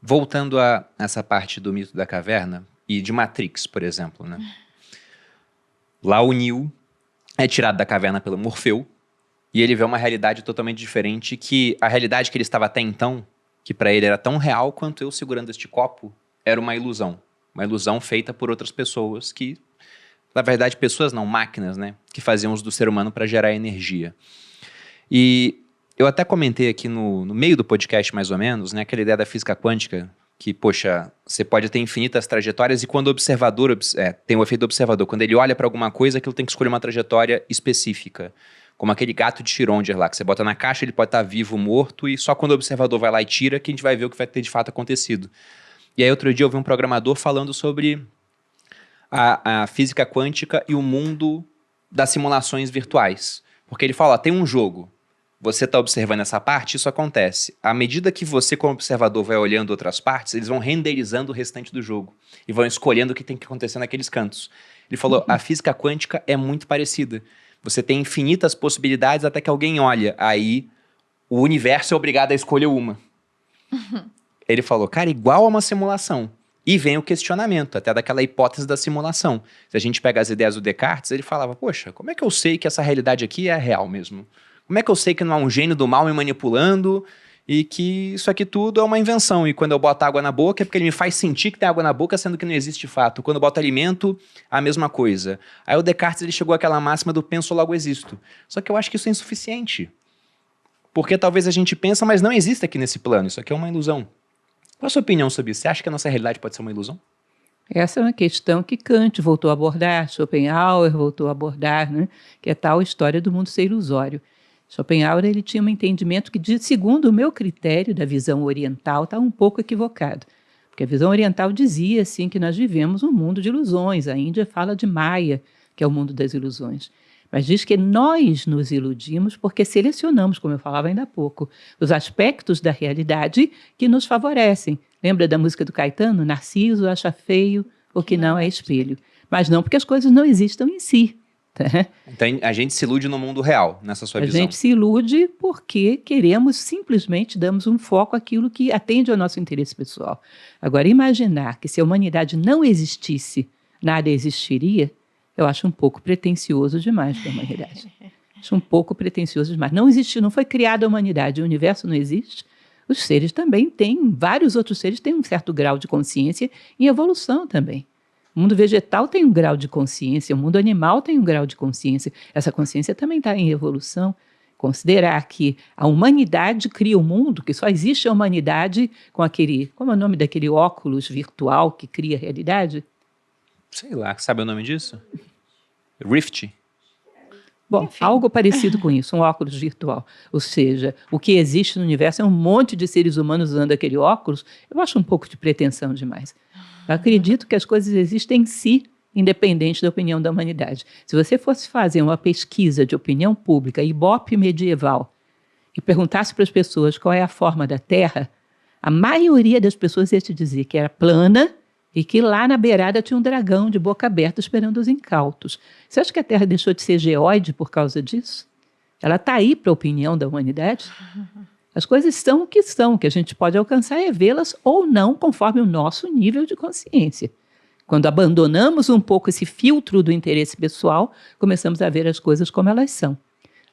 voltando a essa parte do mito da caverna e de Matrix, por exemplo, né? Lá o Neo é tirado da caverna pelo Morfeu e ele vê uma realidade totalmente diferente, que a realidade que ele estava até então, que para ele era tão real quanto eu segurando este copo, era uma ilusão. Uma ilusão feita por outras pessoas que, na verdade, pessoas não, máquinas, né? Que faziam uso do ser humano para gerar energia. E eu até comentei aqui no meio do podcast, mais ou menos, né? Aquela ideia da física quântica, que, poxa, você pode ter infinitas trajetórias e quando o observador, tem o efeito do observador, quando ele olha para alguma coisa, aquilo tem que escolher uma trajetória específica. Como aquele gato de Schrödinger lá, que você bota na caixa, ele pode estar vivo, morto, e só quando o observador vai lá e tira que a gente vai ver o que vai ter de fato acontecido. E aí outro dia eu vi um programador falando sobre a física quântica e o mundo das simulações virtuais. Porque ele fala, tem um jogo, você está observando essa parte, isso acontece. À medida que você, como observador, vai olhando outras partes, eles vão renderizando o restante do jogo e vão escolhendo o que tem que acontecer naqueles cantos. Ele falou, a física quântica é muito parecida. Você tem infinitas possibilidades até que alguém olha. Aí o universo é obrigado a escolher uma. Ele falou, cara, igual a uma simulação. E vem o questionamento, até daquela hipótese da simulação. Se a gente pega as ideias do Descartes, ele falava, poxa, como é que eu sei que essa realidade aqui é real mesmo? Como é que eu sei que não há um gênio do mal me manipulando e que isso aqui tudo é uma invenção? E quando eu boto água na boca é porque ele me faz sentir que tem água na boca, sendo que não existe de fato. Quando eu boto alimento, a mesma coisa. Aí o Descartes ele chegou àquela máxima do penso, logo existo. Só que eu acho que isso é insuficiente. Porque talvez a gente pensa, mas não existe aqui nesse plano. Isso aqui é uma ilusão. Qual a sua opinião sobre isso? Você acha que a nossa realidade pode ser uma ilusão? Essa é uma questão que Kant voltou a abordar, Schopenhauer voltou a abordar, né? Que é tal história do mundo ser ilusório. Schopenhauer ele tinha um entendimento que, segundo o meu critério da visão oriental, está um pouco equivocado. Porque a visão oriental dizia assim, que nós vivemos um mundo de ilusões. A Índia fala de Maya, que é o mundo das ilusões. Mas diz que nós nos iludimos porque selecionamos, como eu falava ainda há pouco, os aspectos da realidade que nos favorecem. Lembra da música do Caetano? Narciso acha feio o que não é espelho. Mas não porque as coisas não existam em si. Então a gente se ilude no mundo real, nessa sua visão. A gente se ilude porque queremos, simplesmente damos um foco àquilo que atende ao nosso interesse pessoal. Agora, imaginar que se a humanidade não existisse, nada existiria, eu acho um pouco pretensioso demais para a humanidade. Acho um pouco pretensioso demais. Não existiu, não foi criada a humanidade, o universo não existe. Os seres também têm, vários outros seres têm um certo grau de consciência e evolução também. O mundo vegetal tem um grau de consciência, o mundo animal tem um grau de consciência. Essa consciência também está em evolução. Considerar que a humanidade cria o mundo, que só existe a humanidade com aquele... Como é o nome daquele óculos virtual que cria a realidade? Sei lá, sabe o nome disso? Rift? Bom, enfim, algo parecido com isso, um óculos virtual. Ou seja, o que existe no universo é um monte de seres humanos usando aquele óculos. Eu acho um pouco de pretensão demais. Eu acredito que as coisas existem em si, independente da opinião da humanidade. Se você fosse fazer uma pesquisa de opinião pública, Ibope medieval, e perguntasse para as pessoas qual é a forma da Terra, a maioria das pessoas ia te dizer que era plana e que lá na beirada tinha um dragão de boca aberta esperando os incautos. Você acha que a Terra deixou de ser geóide por causa disso? Ela está aí para a opinião da humanidade? As coisas são o que a gente pode alcançar é vê-las ou não, conforme o nosso nível de consciência. Quando abandonamos um pouco esse filtro do interesse pessoal, começamos a ver as coisas como elas são.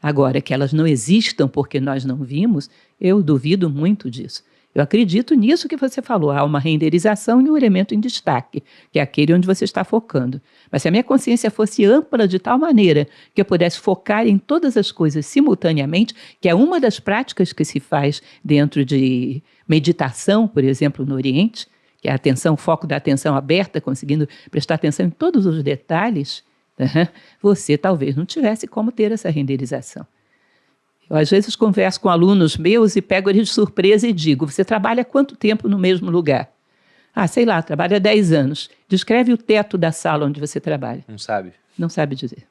Agora, que elas não existam porque nós não vimos, eu duvido muito disso. Eu acredito nisso que você falou, há uma renderização e um elemento em destaque, que é aquele onde você está focando. Mas se a minha consciência fosse ampla de tal maneira que eu pudesse focar em todas as coisas simultaneamente, que é uma das práticas que se faz dentro de meditação, por exemplo, no Oriente, que é a atenção, o foco da atenção aberta, conseguindo prestar atenção em todos os detalhes, você talvez não tivesse como ter essa renderização. Eu, às vezes, converso com alunos meus e pego eles de surpresa e digo, você trabalha quanto tempo no mesmo lugar? Ah, sei lá, trabalha 10 anos. Descreve o teto da sala onde você trabalha. Não sabe. Não sabe dizer.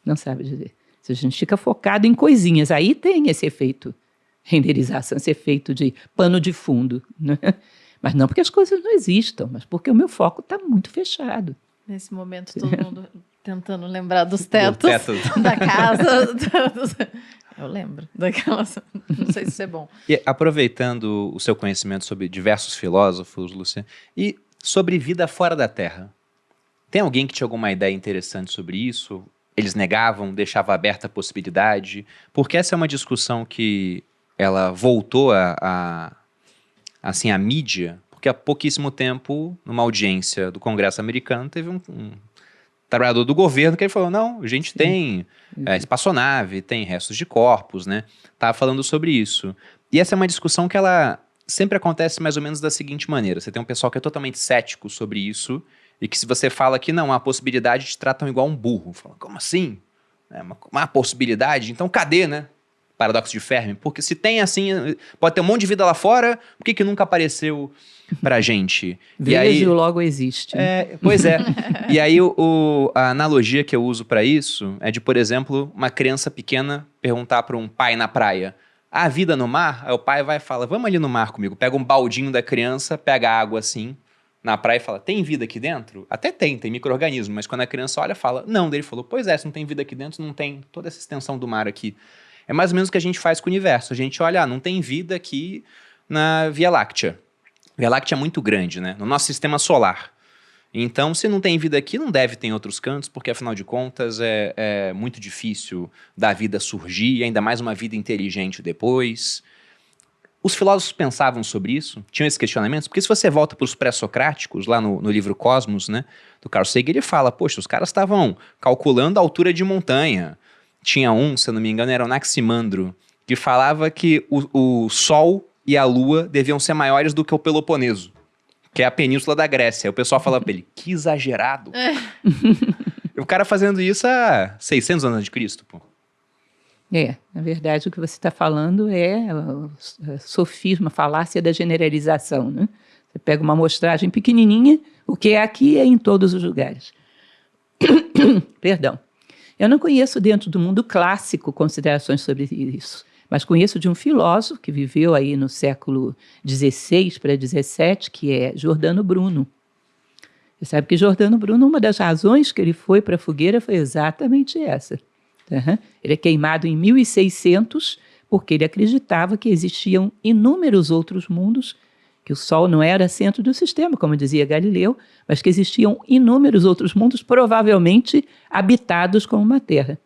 Não sabe dizer. Se a gente fica focado em coisinhas, aí tem esse efeito renderização, esse efeito de pano de fundo. Né? Mas não porque as coisas não existam, mas porque o meu foco está muito fechado. Nesse momento, todo mundo tentando lembrar dos tetos da casa. Eu lembro daquelas... Não sei se isso é bom. E aproveitando o seu conhecimento sobre diversos filósofos, Lúcia, e sobre vida fora da Terra, tem alguém que tinha alguma ideia interessante sobre isso? Eles negavam, deixavam aberta a possibilidade? Porque essa é uma discussão que ela voltou assim, à mídia, porque há pouquíssimo tempo, numa audiência do Congresso americano, teve um trabalhador do governo que ele falou, não, a gente tem espaçonave, tem restos de corpos, né? Tava falando sobre isso. E essa é uma discussão que ela sempre acontece mais ou menos da seguinte maneira. Você tem um pessoal que é totalmente cético sobre isso, e que se você fala que não há possibilidade, te tratam igual um burro. Fala, como assim? É uma possibilidade? Então cadê, né? Paradoxo de Fermi. Porque se tem assim, pode ter um monte de vida lá fora, por que nunca apareceu pra gente? Vejo, logo existe. Pois é. E aí a analogia que eu uso pra isso é de, por exemplo, uma criança pequena perguntar pra um pai na praia, há vida no mar? Aí o pai vai e fala, vamos ali no mar comigo. Pega um baldinho da criança, pega água assim, na praia e fala, tem vida aqui dentro? Até tem micro-organismo, mas quando a criança olha, fala, não. Daí ele falou, pois é, se não tem vida aqui dentro, não tem toda essa extensão do mar aqui. É mais ou menos o que a gente faz com o universo. A gente olha, não tem vida aqui na Via Láctea. A Via Láctea é muito grande, né? No nosso sistema solar. Então, se não tem vida aqui, não deve ter em outros cantos, porque afinal de contas é muito difícil da vida surgir, ainda mais uma vida inteligente depois. Os filósofos pensavam sobre isso? Tinham esses questionamentos? Porque se você volta para os pré-socráticos, lá no livro Cosmos, né, do Carl Sagan, ele fala, poxa, os caras estavam calculando a altura de montanha. Tinha se eu não me engano, era o Anaximandro, que falava que o Sol e a Lua deviam ser maiores do que o Peloponeso, que é a península da Grécia. Aí o pessoal falava pra ele, que exagerado. E o cara fazendo isso há 600 anos de Cristo, pô. Na verdade, o que você está falando é o sofisma, falácia da generalização, né? Você pega uma amostragem pequenininha, o que é aqui é em todos os lugares. Perdão. Eu não conheço dentro do mundo clássico considerações sobre isso, mas conheço de um filósofo que viveu aí no século XVI para XVII, que é Giordano Bruno. Você sabe que Giordano Bruno, uma das razões que ele foi para a fogueira foi exatamente essa. Ele é queimado em 1600 porque ele acreditava que existiam inúmeros outros mundos, que o Sol não era centro do sistema, como dizia Galileu, mas que existiam inúmeros outros mundos, provavelmente habitados como uma Terra.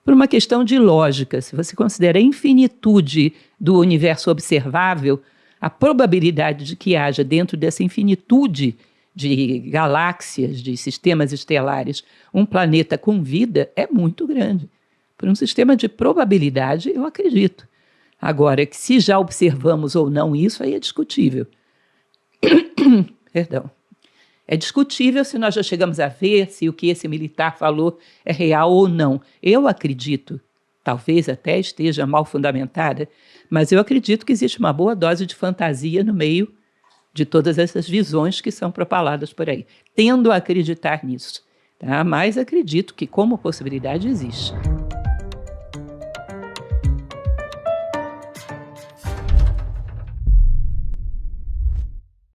Por uma questão de lógica, se você considera a infinitude do universo observável, a probabilidade de que haja dentro dessa infinitude de galáxias, de sistemas estelares, um planeta com vida é muito grande. Por um sistema de probabilidade, eu acredito. Agora, que se já observamos ou não isso, aí é discutível. Perdão. É discutível se nós já chegamos a ver se o que esse militar falou é real ou não. Eu acredito, talvez até esteja mal fundamentada, mas eu acredito que existe uma boa dose de fantasia no meio de todas essas visões que são propaladas por aí. Tendo a acreditar nisso, tá? Mas acredito que como possibilidade existe.